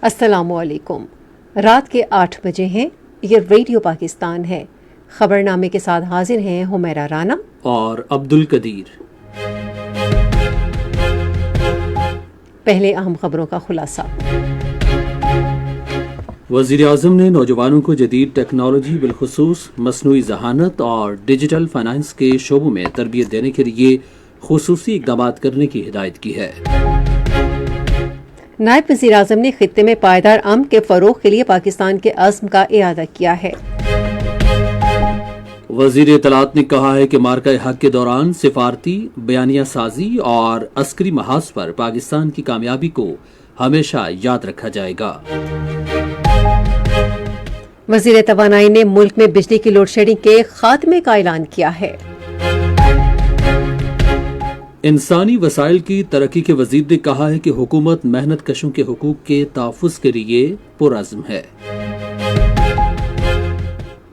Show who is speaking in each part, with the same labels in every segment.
Speaker 1: السلام علیکم۔ رات کے 8 بجے ہیں، یہ ریڈیو پاکستان ہے۔ خبرنامے کے ساتھ حاضر ہیں حمیرہ رانا
Speaker 2: اور عبدالقدیر۔
Speaker 1: پہلے اہم خبروں کا خلاصہ۔
Speaker 2: وزیر اعظم نے نوجوانوں کو جدید ٹیکنالوجی بالخصوص مصنوعی ذہانت اور ڈیجیٹل فائنانس کے شعبوں میں تربیت دینے کے لیے خصوصی اقدامات کرنے کی ہدایت کی ہے۔
Speaker 1: نائب وزیر اعظم نے خطے میں پائیدار امن کے فروغ کے لیے پاکستان کے عزم کا اعادہ کیا ہے۔
Speaker 2: وزیر اطلاعات نے کہا ہے کہ مارکہ حق کے دوران سفارتی بیانیہ سازی اور عسکری محاذ پر پاکستان کی کامیابی کو ہمیشہ یاد رکھا جائے گا۔
Speaker 1: وزیر توانائی نے ملک میں بجلی کی لوڈ شیڈنگ کے خاتمے کا اعلان کیا ہے۔
Speaker 2: انسانی وسائل کی ترقی کے وزیر نے کہا ہے کہ حکومت محنت کشوں کے حقوق کے تحفظ کے لیے پرعزم ہے۔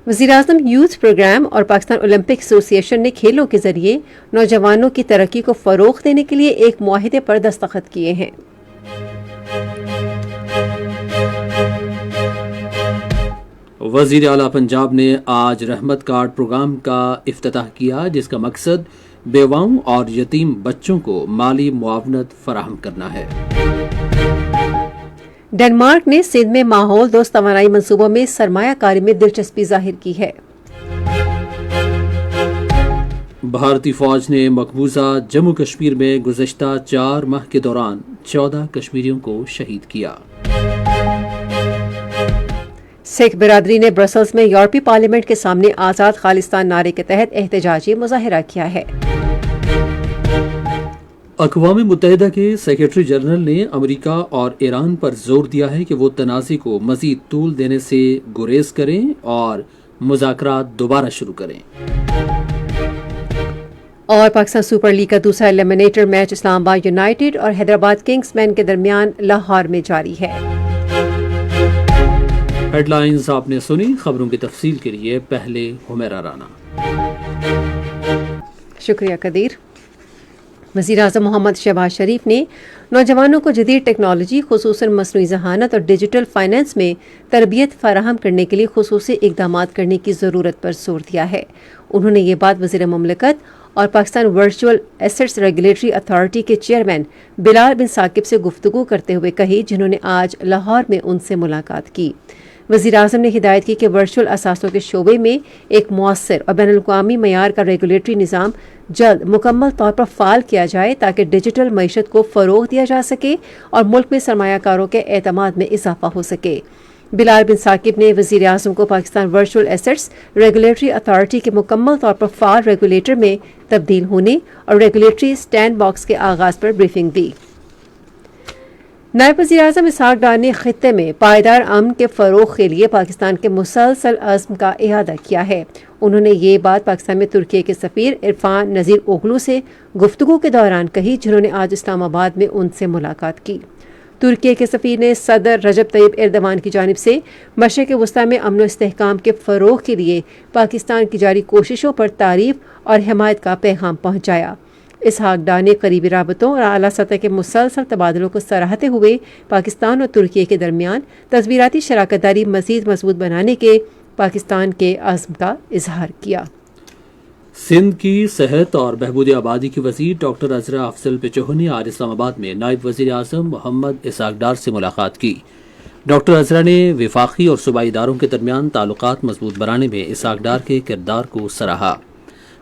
Speaker 1: وزیر اعظم یوتھ پروگرام اور پاکستان اولمپک ایسوسی ایشن نے کھیلوں کے ذریعے نوجوانوں کی ترقی کو فروغ دینے کے لیے ایک معاہدے پر دستخط کیے ہیں۔
Speaker 2: وزیر اعلیٰ پنجاب نے آج رحمت کارڈ پروگرام کا افتتاح کیا، جس کا مقصد بیواؤں اور یتیم بچوں کو مالی معاونت فراہم کرنا ہے۔
Speaker 1: ڈنمارک نے سندھ میں ماحول دوست توانائی منصوبوں میں سرمایہ کاری میں دلچسپی ظاہر کی ہے۔
Speaker 2: بھارتی فوج نے مقبوضہ جموں کشمیر میں گزشتہ 4 ماہ کے دوران 14 کشمیریوں کو شہید کیا۔
Speaker 1: سکھ برادری نے برسلز میں یورپی پارلیمنٹ کے سامنے آزاد خالصتان نعرے کے تحت احتجاجی مظاہرہ کیا ہے۔
Speaker 2: اقوام متحدہ کے سیکرٹری جنرل نے امریکہ اور ایران پر زور دیا ہے کہ وہ تنازع کو مزید طول دینے سے گریز کریں اور مذاکرات دوبارہ شروع کریں۔
Speaker 1: اور پاکستان سپر لیگ کا دوسرا ایلیمنیٹر میچ اسلام آباد یونائیٹڈ اور حیدرآباد کنگز مین کے درمیان لاہور میں جاری ہے۔
Speaker 2: ہیڈ لائنز آپ نے سنی۔ خبروں کی تفصیل کے لیے پہلے حمیرہ رانا۔
Speaker 1: شکریہ قدیر۔ وزیر اعظم محمد شہباز شریف نے نوجوانوں کو جدید ٹیکنالوجی خصوصاً مصنوعی ذہانت اور ڈیجیٹل فائنانس میں تربیت فراہم کرنے کے لیے خصوصی اقدامات کرنے کی ضرورت پر زور دیا ہے۔ انہوں نے یہ بات وزیر مملکت اور Pakistan virtual assets regulatory authority کے چیئرمین بلال بن ثاقب سے گفتگو کرتے ہوئے کہی، جنہوں نے آج لاہور میں ان سے ملاقات کی۔ وزیر اعظم نے ہدایت کی کہ ورچوئل اثاثوں کے شعبے میں ایک مؤثر اور بین الاقوامی معیار کا ریگولیٹری نظام جلد مکمل طور پر فعال کیا جائے تاکہ ڈیجیٹل معیشت کو فروغ دیا جا سکے اور ملک میں سرمایہ کاروں کے اعتماد میں اضافہ ہو سکے۔ بلال بن ثاقب نے وزیر اعظم کو Pakistan virtual assets regulatory authority کے مکمل طور پر فعال ریگولیٹر میں تبدیل ہونے اور ریگولیٹری سٹینڈ باکس کے آغاز پر بریفنگ دی۔ نائب وزیر اعظم اسحاق ڈار نے خطے میں پائیدار امن کے فروغ کے لیے پاکستان کے مسلسل عزم کا اعادہ کیا ہے۔ انہوں نے یہ بات پاکستان میں ترکی کے سفیر عرفان نذیر اوغلو سے گفتگو کے دوران کہی، جنہوں نے آج اسلام آباد میں ان سے ملاقات کی۔ ترکی کے سفیر نے صدر رجب طیب ایردوان کی جانب سے مشرق وسطی میں امن و استحکام کے فروغ کے لیے پاکستان کی جاری کوششوں پر تعریف اور حمایت کا پیغام پہنچایا۔ اسحاق ڈار نے قریبی رابطوں اور اعلیٰ سطح کے مسلسل تبادلوں کو سراہتے ہوئے پاکستان اور ترکی کے درمیان تصویراتی شراکت داری مزید مضبوط بنانے کے پاکستان کے عزم کا اظہار کیا۔
Speaker 2: سندھ کی صحت اور بہبود آبادی کی وزیر ڈاکٹر عذرا افضل پچوہو نے آج اسلام آباد میں نائب وزیر اعظم محمد اسحاق ڈار سے ملاقات کی۔ ڈاکٹر عذرا نے وفاقی اور صوبائی اداروں کے درمیان تعلقات مضبوط بنانے میں اسحاق ڈار کے کردار کو سراہا۔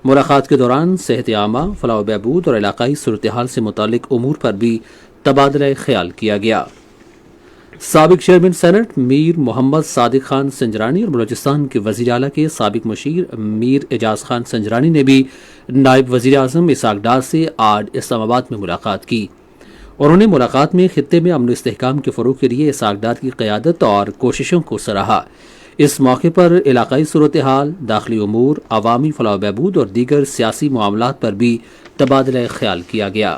Speaker 2: ملاقات کے دوران صحت عامہ، فلاح و بہبود اور علاقائی صورتحال سے متعلق امور پر بھی تبادلہ خیال کیا گیا۔ سابق چیئرمین سینٹ میر محمد صادق خان سنجرانی اور بلوچستان کے وزیر اعلیٰ کے سابق مشیر میر اعجاز خان سنجرانی نے بھی نائب وزیر اعظم اسحاق ڈار سے آج اسلام آباد میں ملاقات کی۔ انہوں نے ملاقات میں خطے میں امن و استحکام کے فروغ کے لیے اسحاق ڈار کی قیادت اور کوششوں کو سراہا۔ اس موقع پر علاقائی صورتحال، داخلی امور، عوامی فلاح و بہبود اور دیگر سیاسی معاملات پر بھی تبادلہ خیال کیا گیا۔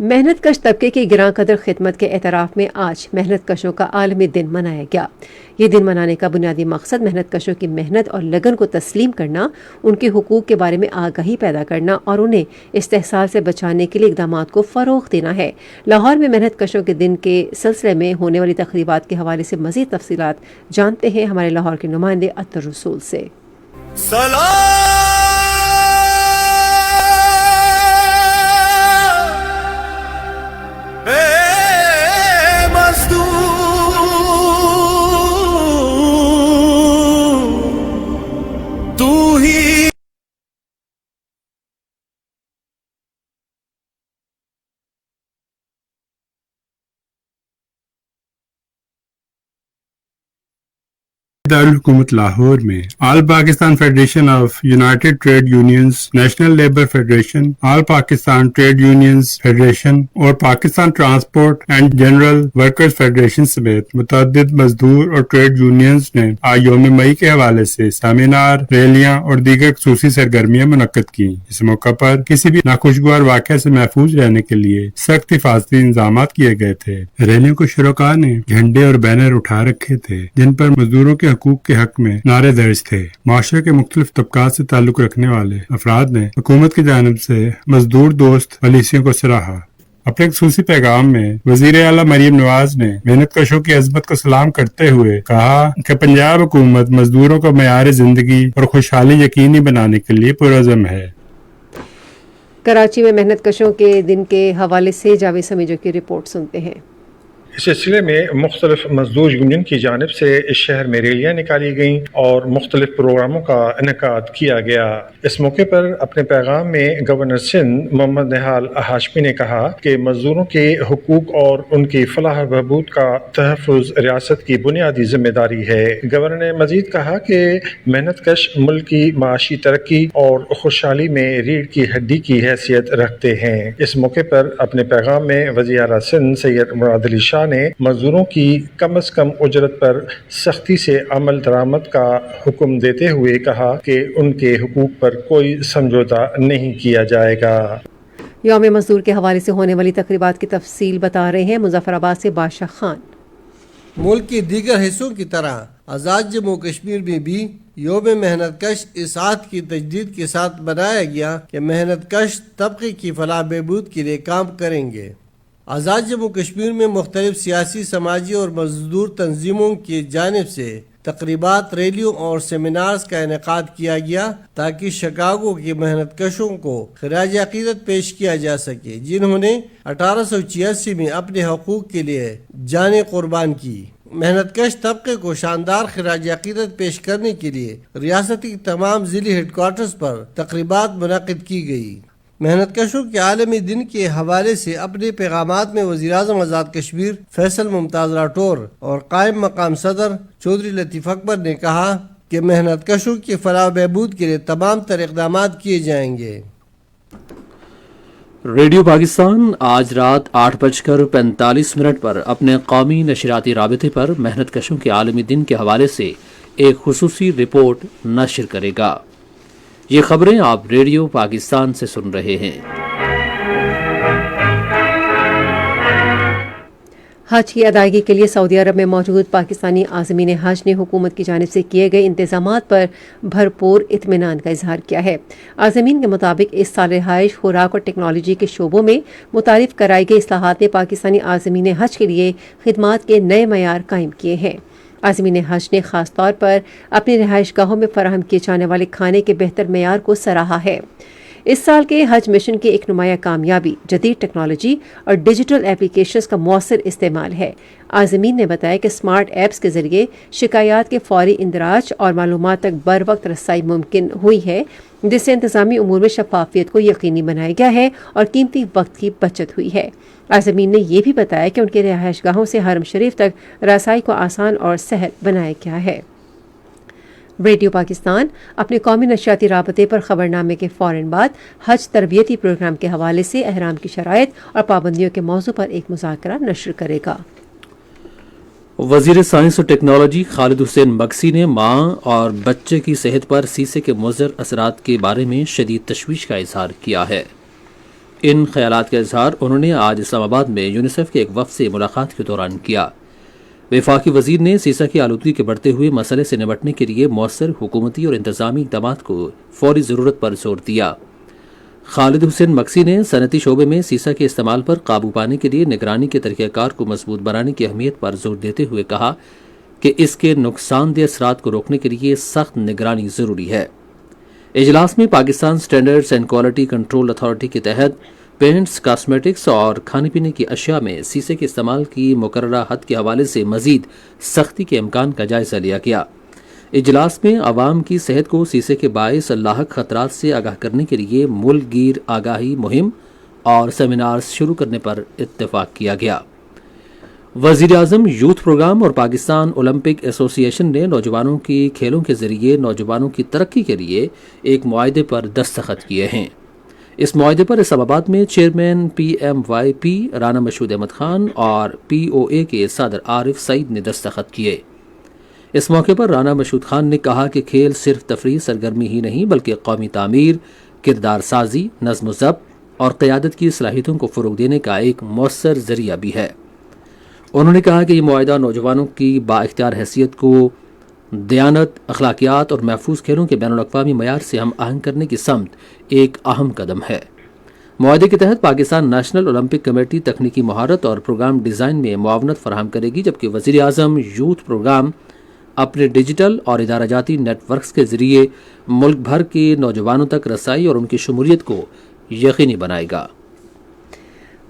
Speaker 1: محنت کش طبقے کی گراں قدر خدمت کے اعتراف میں آج محنت کشوں کا عالمی دن منایا گیا۔ یہ دن منانے کا بنیادی مقصد محنت کشوں کی محنت اور لگن کو تسلیم کرنا، ان کے حقوق کے بارے میں آگاہی پیدا کرنا اور انہیں استحصال سے بچانے کے لیے اقدامات کو فروغ دینا ہے۔ لاہور میں محنت کشوں کے دن کے سلسلے میں ہونے والی تقریبات کے حوالے سے مزید تفصیلات جانتے ہیں ہمارے لاہور کے نمائندے اطہر رسول سے۔
Speaker 3: دارالحکومت لاہور میں all Pakistan federation of united trade unions, national labour federation, all Pakistan trade unions federation اور Pakistan transport and general workers federation سمیت متعدد مزدور اور ٹریڈ یونینز نے آج یوم مئی کے حوالے سے سیمینار، ریلیاں اور دیگر خصوصی سرگرمیاں منعقد کی۔ اس موقع پر کسی بھی ناخوشگوار واقعہ سے محفوظ رہنے کے لیے سخت حفاظتی انتظامات کیے گئے تھے۔ ریلیوں کو شرکاء نے جھنڈے اور بینر اٹھا رکھے تھے جن پر مزدوروں کے حقوق کے حق میں نعرے درج تھے۔ معاشرے کے مختلف طبقات سے تعلق رکھنے والے افراد نے حکومت کی جانب سے مزدور دوست پالیسیوں کو سراہا۔ اپنے خصوصی پیغام میں وزیر اعلیٰ مریم نواز نے محنت کشوں کی عظمت کو سلام کرتے ہوئے کہا کہ پنجاب حکومت مزدوروں کو معیار زندگی اور خوشحالی یقینی بنانے کے لیے پرعزم ہے۔
Speaker 1: کراچی میں محنت کشوں کے دن کے حوالے سے جاوید سمیجو کی رپورٹ سنتے ہیں۔
Speaker 4: اس سلسلے میں مختلف مزدور یونین کی جانب سے اس شہر میں ریلیاں نکالی گئیں اور مختلف پروگراموں کا انعقاد کیا گیا۔ اس موقع پر اپنے پیغام میں گورنر سندھ محمد نہال ہاشمی نے کہا کہ مزدوروں کے حقوق اور ان کی فلاح و بہبود کا تحفظ ریاست کی بنیادی ذمہ داری ہے۔ گورنر نے مزید کہا کہ محنت کش ملک کی معاشی ترقی اور خوشحالی میں ریڑھ کی ہڈی کی حیثیت رکھتے ہیں۔ اس موقع پر اپنے پیغام میں وزیر اعلیٰ سندھ سید مراد علی شاہ نے مزدوروں کی کم از کم اجرت پر سختی سے عمل درآمد کا حکم دیتے ہوئے کہا کہ ان کے حقوق پر کوئی سمجھوتہ نہیں کیا جائے گا۔
Speaker 1: یوم مزدور کے حوالے سے ہونے والی تقریبات کی تفصیل بتا رہے ہیں مظفر آباد سے بادشاہ خان۔
Speaker 5: ملک کے دیگر حصوں کی طرح آزاد جموں کشمیر میں بھی یوم محنت کش اس عہد کی تجدید کے ساتھ بنایا گیا کہ محنت کش طبقے کی فلاح بہبود کے لیے کام کریں گے۔ آزاد جموں کشمیر میں مختلف سیاسی، سماجی اور مزدور تنظیموں کی جانب سے تقریبات، ریلیوں اور سیمینارز کا انعقاد کیا گیا تاکہ شکاگو کے محنت کشوں کو خراج عقیدت پیش کیا جا سکے جنہوں نے 1886 میں اپنے حقوق کے لیے جانیں قربان کی۔ محنت کش طبقے کو شاندار خراج عقیدت پیش کرنے کے لیے ریاست کی تمام ضلعی ہیڈ کوارٹرز پر تقریبات منعقد کی گئی۔ محنت کشوں کے عالمی دن کے حوالے سے اپنے پیغامات میں وزیر اعظم آزاد کشمیر فیصل ممتاز راٹھور اور قائم مقام صدر چودھری لطیف اکبر نے کہا کہ محنت کشوں کی فلاح و بہبود کے لیے تمام تر اقدامات کیے جائیں گے۔
Speaker 2: ریڈیو پاکستان آج رات 8:45 پر اپنے قومی نشریاتی رابطے پر محنت کشوں کے عالمی دن کے حوالے سے ایک خصوصی رپورٹ نشر کرے گا۔ یہ خبریں آپ ریڈیو پاکستان سے سن رہے ہیں۔
Speaker 1: حج کی ادائیگی کے لیے سعودی عرب میں موجود پاکستانی عازمین حج نے حکومت کی جانب سے کیے گئے انتظامات پر بھرپور اطمینان کا اظہار کیا ہے۔ عازمین کے مطابق اس سال رہائش، خوراک اور ٹیکنالوجی کے شعبوں میں متعارف کرائی گئی اصلاحات نے پاکستانی عازمین حج کے لیے خدمات کے نئے معیار قائم کیے ہیں۔ عازمین حج نے خاص طور پر اپنی رہائش گاہوں میں فراہم کیے جانے والے کھانے کے بہتر معیار کو سراہا ہے۔ اس سال کے حج مشن کی ایک نمایاں کامیابی جدید ٹیکنالوجی اور ڈیجیٹل اپلیکیشنز کا مؤثر استعمال ہے۔ عازمین نے بتایا کہ اسمارٹ ایپس کے ذریعے شکایات کے فوری اندراج اور معلومات تک بر وقت رسائی ممکن ہوئی ہے، جس سے انتظامی امور میں شفافیت کو یقینی بنایا گیا ہے اور قیمتی وقت کی بچت ہوئی ہے۔ عازمین نے یہ بھی بتایا کہ ان کے رہائش گاہوں سے حرم شریف تک رسائی کو آسان اور سہل بنایا گیا ہے۔ ریڈیو پاکستان اپنے قومی نشریاتی رابطے پر خبرنامے کے فوراً بعد حج تربیتی پروگرام کے حوالے سے احرام کی شرائط اور پابندیوں کے موضوع پر ایک مذاکرہ نشر کرے گا۔
Speaker 2: وزیر سائنس اور ٹیکنالوجی خالد حسین مگسی نے ماں اور بچے کی صحت پر سیسے کے مضر اثرات کے بارے میں شدید تشویش کا اظہار کیا ہے۔ ان خیالات کا اظہار انہوں نے آج اسلام آباد میں یونیسیف کے ایک وفد سے ملاقات کے دوران کیا۔ وفاقی وزیر نے سیسا کی آلودگی کے بڑھتے ہوئے مسئلے سے نمٹنے کے لیے مؤثر حکومتی اور انتظامی اقدامات کو فوری ضرورت پر زور دیا۔ خالد حسین مکسی نے صنعتی شعبے میں سیسا کے استعمال پر قابو پانے کے لیے نگرانی کے طریقہ کار کو مضبوط بنانے کی اہمیت پر زور دیتے ہوئے کہا کہ اس کے نقصان دہ اثرات کو روکنے کے لیے سخت نگرانی ضروری ہے۔ اجلاس میں Pakistan standards and quality control authority کے تحت پینٹس، کاسمیٹکس اور کھانے پینے کی اشیاء میں سیسے کے استعمال کی مقررہ حد کے حوالے سے مزید سختی کے امکان کا جائزہ لیا گیا۔ اجلاس میں عوام کی صحت کو سیسے کے باعث لاحق خطرات سے آگاہ کرنے کے لیے ملک گیر آگاہی مہم اور سیمینارز شروع کرنے پر اتفاق کیا گیا۔ وزیر اعظم یوتھ پروگرام اور پاکستان اولمپک ایسوسی ایشن نے نوجوانوں کی کھیلوں کے ذریعے نوجوانوں کی ترقی کے لیے ایک معاہدے پر دستخط کیے ہیں۔ اس معاہدے پر اسلام آباد میں چیئرمین PMYP رانا مشہود احمد خان اور POA کے صدر عارف سعید نے دستخط کیے۔ اس موقع پر رانا مشہود خان نے کہا کہ کھیل صرف تفریح سرگرمی ہی نہیں بلکہ قومی تعمیر، کردار سازی، نظم و ضبط اور قیادت کی صلاحیتوں کو فروغ دینے کا ایک مؤثر ذریعہ بھی ہے۔ انہوں نے کہا کہ یہ معاہدہ نوجوانوں کی بااختیار حیثیت کو دیانت، اخلاقیات اور محفوظ کھیلوں کے بین الاقوامی معیار سے ہم آہنگ کرنے کی سمت ایک اہم قدم ہے۔ معاہدے کے تحت پاکستان نیشنل اولمپک کمیٹی تکنیکی مہارت اور پروگرام ڈیزائن میں معاونت فراہم کرے گی، جبکہ وزیر اعظم یوتھ پروگرام اپنے ڈیجیٹل اور ادارہ جاتی نیٹ ورکس کے ذریعے ملک بھر کے نوجوانوں تک رسائی اور ان کی شمولیت کو یقینی بنائے گا۔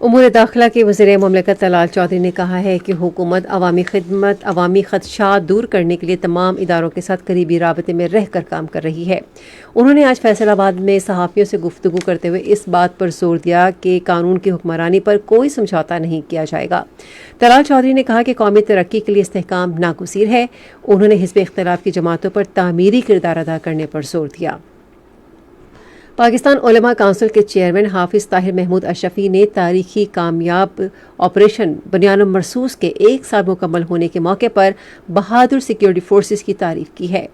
Speaker 1: امور داخلہ کے وزیر مملکت طلال چودھری نے کہا ہے کہ حکومت عوامی خدمت، عوامی خدشات دور کرنے کے لیے تمام اداروں کے ساتھ قریبی رابطے میں رہ کر کام کر رہی ہے۔ انہوں نے آج فیصل آباد میں صحافیوں سے گفتگو کرتے ہوئے اس بات پر زور دیا کہ قانون کی حکمرانی پر کوئی سمجھوتہ نہیں کیا جائے گا۔ طلال چودھری نے کہا کہ قومی ترقی کے لیے استحکام ناگزیر ہے۔ انہوں نے حزب اختلاف کی جماعتوں پر تعمیری کردار ادا کرنے پر زور دیا۔ پاکستان علماء کونسل کے چیئرمین حافظ طاہر محمود اشرفی نے تاریخی کامیاب آپریشن بنیان مرصوص کے 1 سال مکمل ہونے کے موقع پر بہادر سیکیورٹی فورسز کی تعریف کی ہے۔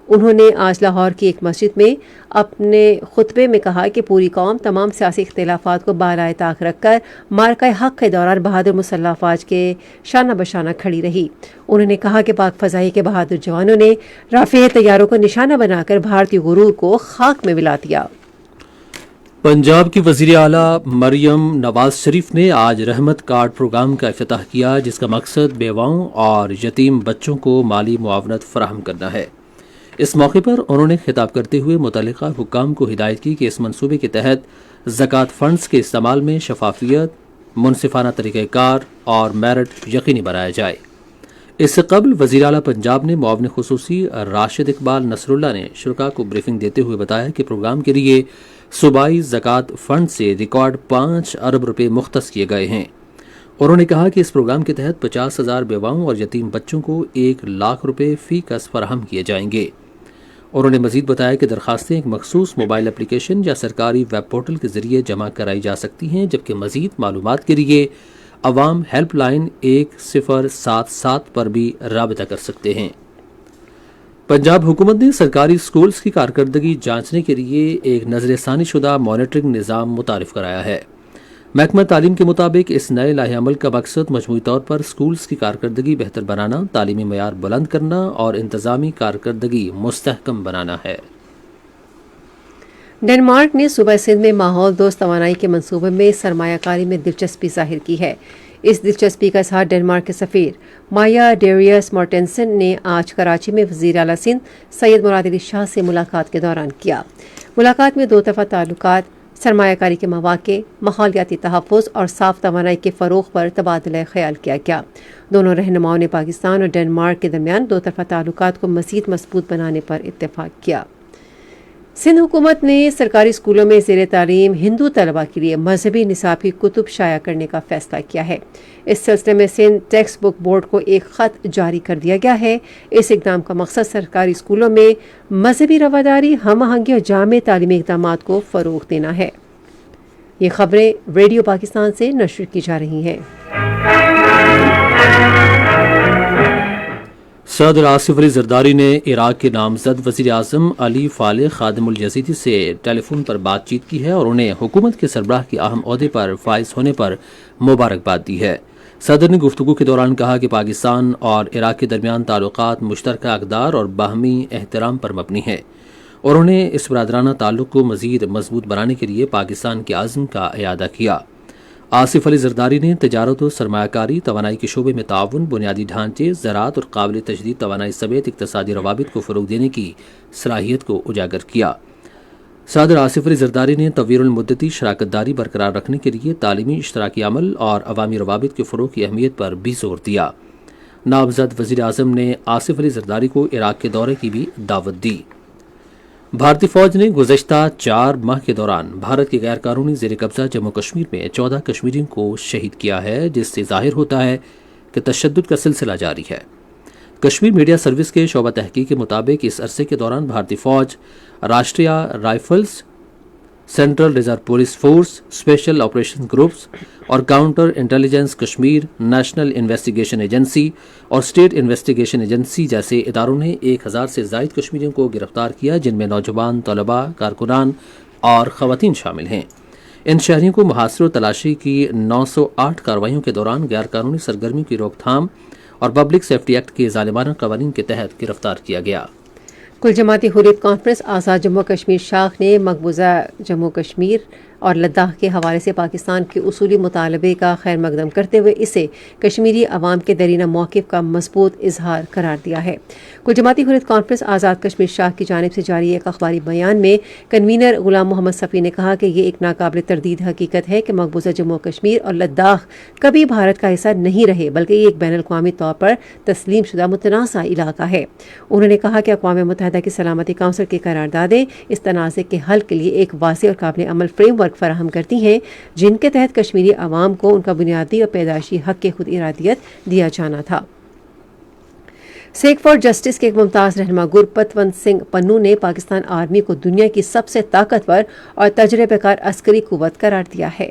Speaker 1: انہوں نے آج لاہور کی ایک مسجد میں اپنے خطبے میں کہا کہ پوری قوم تمام سیاسی اختلافات کو بالائے طاق رکھ کر معرکہ حق کے دوران بہادر مسلح افواج کے شانہ بشانہ کھڑی رہی۔ انہوں نے کہا کہ پاک فضائی کے بہادر جوانوں نے رافع طیاروں کو نشانہ بنا کر بھارتی غرور کو خاک میں ملا دیا۔
Speaker 2: پنجاب کی وزیر اعلیٰ مریم نواز شریف نے آج رحمت کارڈ پروگرام کا افتتاح کیا، جس کا مقصد بیواؤں اور یتیم بچوں کو مالی معاونت فراہم کرنا ہے۔ اس موقع پر انہوں نے خطاب کرتے ہوئے متعلقہ حکام کو ہدایت کی کہ اس منصوبے کے تحت زکوٰۃ فنڈز کے استعمال میں شفافیت، منصفانہ طریقہ کار اور میرٹ یقینی بنایا جائے۔ اس سے قبل وزیر اعلیٰ پنجاب نے معاون خصوصی راشد اقبال نصر اللہ نے شرکاء کو بریفنگ دیتے ہوئے بتایا کہ پروگرام کے لیے صوبائی زکوٰۃ فنڈ سے ریکارڈ 5 ارب روپے مختص کیے گئے ہیں۔ انہوں نے کہا کہ اس پروگرام کے تحت 50,000 بیواؤں اور یتیم بچوں کو 1 لاکھ روپے فی کس فراہم کیے جائیں گے۔ انہوں نے مزید بتایا کہ درخواستیں ایک مخصوص موبائل اپلیکیشن یا سرکاری ویب پورٹل کے ذریعے جمع کرائی جا سکتی ہیں، جبکہ مزید معلومات کے لیے عوام ہیلپ لائن 1077 پر بھی رابطہ کر سکتے ہیں۔ پنجاب حکومت نے سرکاری سکولز کی کارکردگی جانچنے کے لیے ایک نظر ثانی شدہ مانیٹرنگ نظام متعارف کرایا ہے۔ محکمہ تعلیم کے مطابق اس نئے لاہ عمل کا مقصد مجموعی طور پر سکولز کی کارکردگی بہتر بنانا، تعلیمی معیار بلند کرنا اور انتظامی کارکردگی مستحکم بنانا ہے۔
Speaker 1: ڈنمارک نے صوبہ سندھ میں ماحول دوست توانائی کے منصوبے میں سرمایہ کاری میں دلچسپی ظاہر کی ہے۔ اس دلچسپی کا اظہار ڈنمارک کے سفیر مایا ڈیریس مارٹنسن نے آج کراچی میں وزیر اعلیٰ سندھ سید مراد علی شاہ سے ملاقات کے دوران کیا۔ ملاقات میں 2 طرفہ تعلقات، سرمایہ کاری کے مواقع، ماحولیاتی تحفظ اور صاف توانائی کے فروغ پر تبادلہ خیال کیا گیا۔ دونوں رہنماؤں نے پاکستان اور ڈنمارک کے درمیان 2 طرفہ تعلقات کو مزید مضبوط بنانے پر اتفاق کیا۔ سندھ حکومت نے سرکاری اسکولوں میں زیر تعلیم ہندو طلبہ کے لیے مذہبی نصاب کی کتب شائع کرنے کا فیصلہ کیا ہے۔ اس سلسلے میں سندھ ٹیکسٹ بک بورڈ کو ایک خط جاری کر دیا گیا ہے۔ اس اقدام کا مقصد سرکاری اسکولوں میں مذہبی رواداری، ہم آہنگی اور جامع تعلیمی اقدامات کو فروغ دینا ہے۔ یہ خبریں ریڈیو پاکستان سے نشر کی جا رہی ہیں۔
Speaker 2: صدر آصف علی زرداری نے عراق کے نامزد وزیر اعظم علی فالح خادم الیزیدی سے ٹیلی فون پر بات چیت کی ہے اور انہیں حکومت کے سربراہ کے اہم عہدے پر فائز ہونے پر مبارکباد دی ہے۔ صدر نے گفتگو کے دوران کہا کہ پاکستان اور عراق کے درمیان تعلقات مشترکہ اقدار اور باہمی احترام پر مبنی ہیں، اور انہوں نے اس برادرانہ تعلق کو مزید مضبوط بنانے کے لیے پاکستان کے عزم کا اعادہ کیا۔ آصف علی زرداری نے تجارت و سرمایہ کاری، توانائی کے شعبے میں تعاون، بنیادی ڈھانچے، زراعت اور قابل تجدید توانائی سمیت اقتصادی روابط کو فروغ دینے کی صلاحیت کو اجاگر کیا۔ صدر آصف علی زرداری نے طویل المدتی شراکت داری برقرار رکھنے کے لیے تعلیمی اشتراکی عمل اور عوامی روابط کے فروغ کی اہمیت پر بھی زور دیا۔ نامزد وزیر اعظم نے آصف علی زرداری کو عراق کے دورے کی بھی دعوت دی۔ بھارتی فوج نے گزشتہ 4 ماہ کے دوران بھارت کے غیر قانونی زیر قبضہ جموں کشمیر میں 14 کشمیریوں کو شہید کیا ہے، جس سے ظاہر ہوتا ہے کہ تشدد کا سلسلہ جاری ہے۔ کشمیر میڈیا سروس کے شعبہ تحقیق کے مطابق اس عرصے کے دوران بھارتی فوج، Rashtriya rifles, central reserve police force, special operation groups اور counter intelligence Kashmir, national investigation agency اور اسٹیٹ انویسٹیگیشن ایجنسی جیسے اداروں نے 1000 سے زائد کشمیریوں کو گرفتار کیا، جن میں نوجوان، طلباء، کارکنان اور خواتین شامل ہیں۔ ان شہریوں کو محاصرے و تلاشی کی 908 کارروائیوں کے دوران غیر قانونی سرگرمیوں کی روک تھام اور پبلک سیفٹی ایکٹ کے ظالمانہ قوانین کے تحت گرفتار کیا گیا۔
Speaker 1: کل جماعتی حریت کانفرنس آزاد جموں کشمیر شاخ نے مقبوضہ جموں کشمیر اور لداخ کے حوالے سے پاکستان کے اصولی مطالبے کا خیر مقدم کرتے ہوئے اسے کشمیری عوام کے درینہ موقف کا مضبوط اظہار قرار دیا ہے۔ کل جماعتی حریت کانفرنس آزاد کشمیر شاخ کی جانب سے جاری ایک اخباری بیان میں کنوینر غلام محمد صفی نے کہا کہ یہ ایک ناقابل تردید حقیقت ہے کہ مقبوضہ جموں کشمیر اور لداخ کبھی بھارت کا حصہ نہیں رہے، بلکہ یہ ایک بین الاقوامی طور پر تسلیم شدہ متنازع علاقہ ہے۔ انہوں نے کہا کہ اقوام متحدہ کی سلامتی کونسل کی قراردادیں اس تنازع کے حل کے لیے ایک واضح اور قابل عمل فریم ورک فراہم کرتی ہیں، جن کے تحت کشمیری عوام کو ان کا بنیادی اور پیدائشی حق کے خود ارادیت دیا جانا تھا۔ سیک فار جسٹس کے ایک ممتاز رہنما گرپت ونت سنگھ پنو نے پاکستان آرمی کو دنیا کی سب سے طاقتور اور تجربہ کار عسکری قوت قرار دیا ہے۔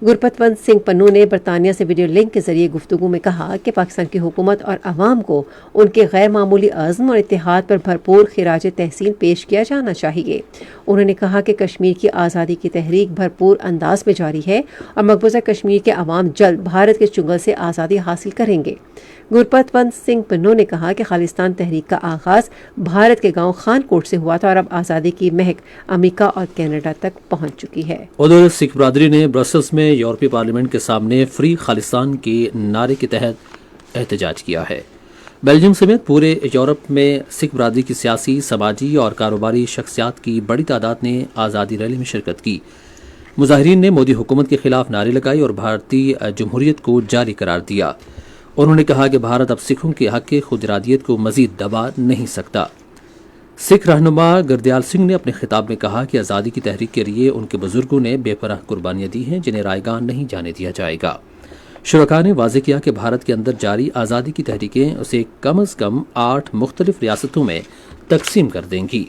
Speaker 1: گرپت ونت سنگھ پنو نے برطانیہ سے ویڈیو لنک کے ذریعے گفتگو میں کہا کہ پاکستان کی حکومت اور عوام کو ان کے غیر معمولی عزم اور اتحاد پر بھرپور خراج تحسین پیش کیا جانا چاہیے۔ انہوں نے کہا کہ کشمیر کی آزادی کی تحریک بھرپور انداز میں جاری ہے اور مقبوضہ کشمیر کے عوام جلد بھارت کے چنگل سے آزادی حاصل کریں گے۔ گرپت ونت سنگھ پنو نے کہا کہ خالصتان تحریک کا آغاز بھارت کے گاؤں خان کوٹ سے ہوا تھا اور اب آزادی کی مہک امریکہ اور کینیڈا تک پہنچ چکی ہے۔
Speaker 2: ادھر سکھ برادری نے برسلز میں یورپی پارلیمنٹ کے سامنے فری خالصتان کے نعرے کے تحت احتجاج کیا ہے۔ بیلجیم سمیت پورے یورپ میں سکھ برادری کی سیاسی، سماجی اور کاروباری شخصیات کی بڑی تعداد نے آزادی ریلی میں شرکت کی۔ مظاہرین نے مودی حکومت کے خلاف نعرے لگائی اور بھارتی جمہوریت کو جاری قرار دیا۔ انہوں نے کہا کہ بھارت اب سکھوں کے حق کی خود ارادیت کو مزید دبا نہیں سکتا۔ سکھ رہنما گردیال سنگھ نے اپنے خطاب میں کہا کہ آزادی کی تحریک کے لیے ان کے بزرگوں نے بے پناہ قربانیاں دی ہیں، جنہیں رائے گاں نہیں جانے دیا جائے گا۔ شرکاء نے واضح کیا کہ بھارت کے اندر جاری آزادی کی تحریکیں اسے کم از کم 8 مختلف ریاستوں میں تقسیم کر دیں گی،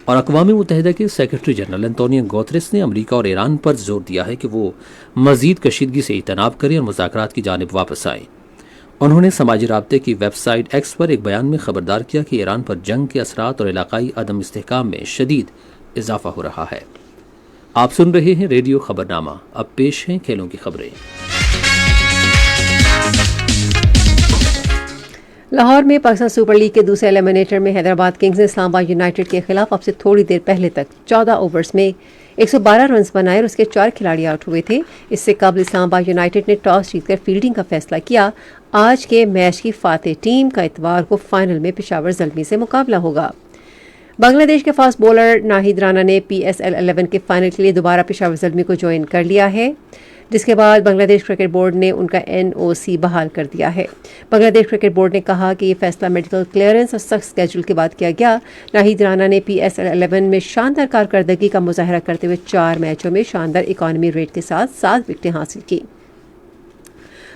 Speaker 2: اور اقوام متحدہ کے سیکرٹری جنرل انطونیو گوتریس نے امریکہ اور ایران پر زور دیا ہے کہ وہ مزید کشیدگی سے اجتناب کریں اور مذاکرات کی جانب واپس آئیں۔ انہوں نے سماجی رابطے کی ویب سائٹ ایکس پر ایک بیان میں خبردار کیا کہ ایران پر جنگ کے اثرات اور علاقائی عدم استحکام میں شدید اضافہ ہو رہا ہے۔ آپ سن رہے ہیں ریڈیو خبرنامہ، اب پیش ہیں کھیلوں کی خبریں۔
Speaker 1: لاہور میں پاکستان سپر لیگ کے دوسرے ایلیمینیٹر میں حیدرآباد کنگز نے اسلام آباد یونائیٹڈ کے خلاف اب سے تھوڑی دیر پہلے تک 14 اوورز میں 112 رنز بنائے اور اس کے 4 کھلاڑی آؤٹ ہوئے تھے۔ اس سے قبل اسلام آباد یونائیٹڈ نے ٹاس جیت کر فیلڈنگ کا فیصلہ کیا۔ آج کے میچ کی فاتح ٹیم کا اتوار کو فائنل میں پشاور زلمی سے مقابلہ ہوگا۔ بنگلہ دیش کے فاسٹ بولر ناہید رانا نے PSL 11 کے فائنل کے لیے دوبارہ پشاور زلمی کو جوائن کر لیا ہے، جس کے بعد بنگلہ دیش کرکٹ بورڈ نے ان کا NOC بحال کر دیا ہے۔ بنگلہ دیش کرکٹ بورڈ نے کہا کہ یہ فیصلہ میڈیکل کلیئرنس اور سخت اسکیڈول کے بعد کیا گیا۔ ناہید رانا نے PSL 11 میں شاندار کارکردگی کا مظاہرہ کرتے ہوئے 4 میچوں میں شاندار اکانومی ریٹ کے ساتھ 7 وکٹیں حاصل کی۔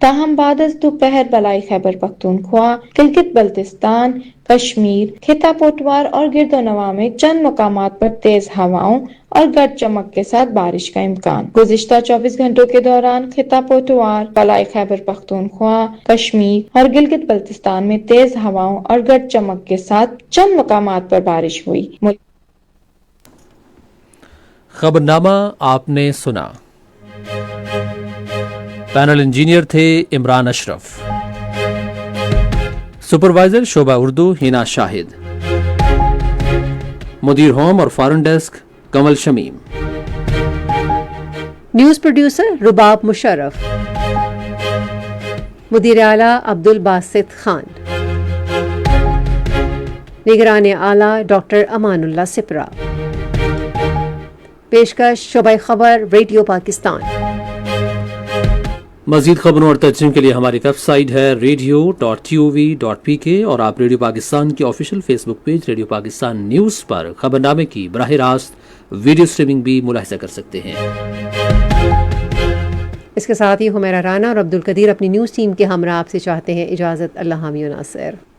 Speaker 6: تاہم بعد از دوپہر بلائی خیبر پختونخوا، گلگت بلتستان، کشمیر، خطہ پٹوار اور گرد و نواح میں چند مقامات پر تیز ہواؤں اور گرج چمک کے ساتھ بارش کا امکان۔ گزشتہ 24 گھنٹوں کے دوران خطہ پٹوار، بلائی خیبر پختونخوا، کشمیر اور گلگت بلتستان میں تیز ہواؤں اور گرج چمک کے ساتھ چند مقامات پر بارش ہوئی۔
Speaker 2: خبرنامہ آپ نے سنا۔ پینل انجینئر تھے عمران اشرف، سپروائزر شعبہ اردو ہینا شاہد، مدیر ہوم اور فارن ڈیسک کمل شمیم،
Speaker 1: نیوز پروڈیوسر رباب مشرف، مدیر اعلیٰ عبد الباسط خان، نگران اعلیٰ ڈاکٹر امان اللہ سپرا، پیشکش شعبہ خبر ریڈیو پاکستان۔
Speaker 2: مزید خبروں اور ترجمے کے لیے ہماری ویب سائٹ ہے radio.tov.pk اور آپ ریڈیو پاکستان کے آفیشیل فیس بک پیج ریڈیو پاکستان نیوز پر خبرنامے کی براہ راست ویڈیو سٹریمنگ بھی ملاحظہ کر سکتے ہیں۔
Speaker 1: اس کے ساتھ ہی حمیرہ رانا اور عبد القدیر اپنی نیوز ٹیم کے ہمراہ آپ سے چاہتے ہیں اجازت۔ اللہ حامی و ناصر۔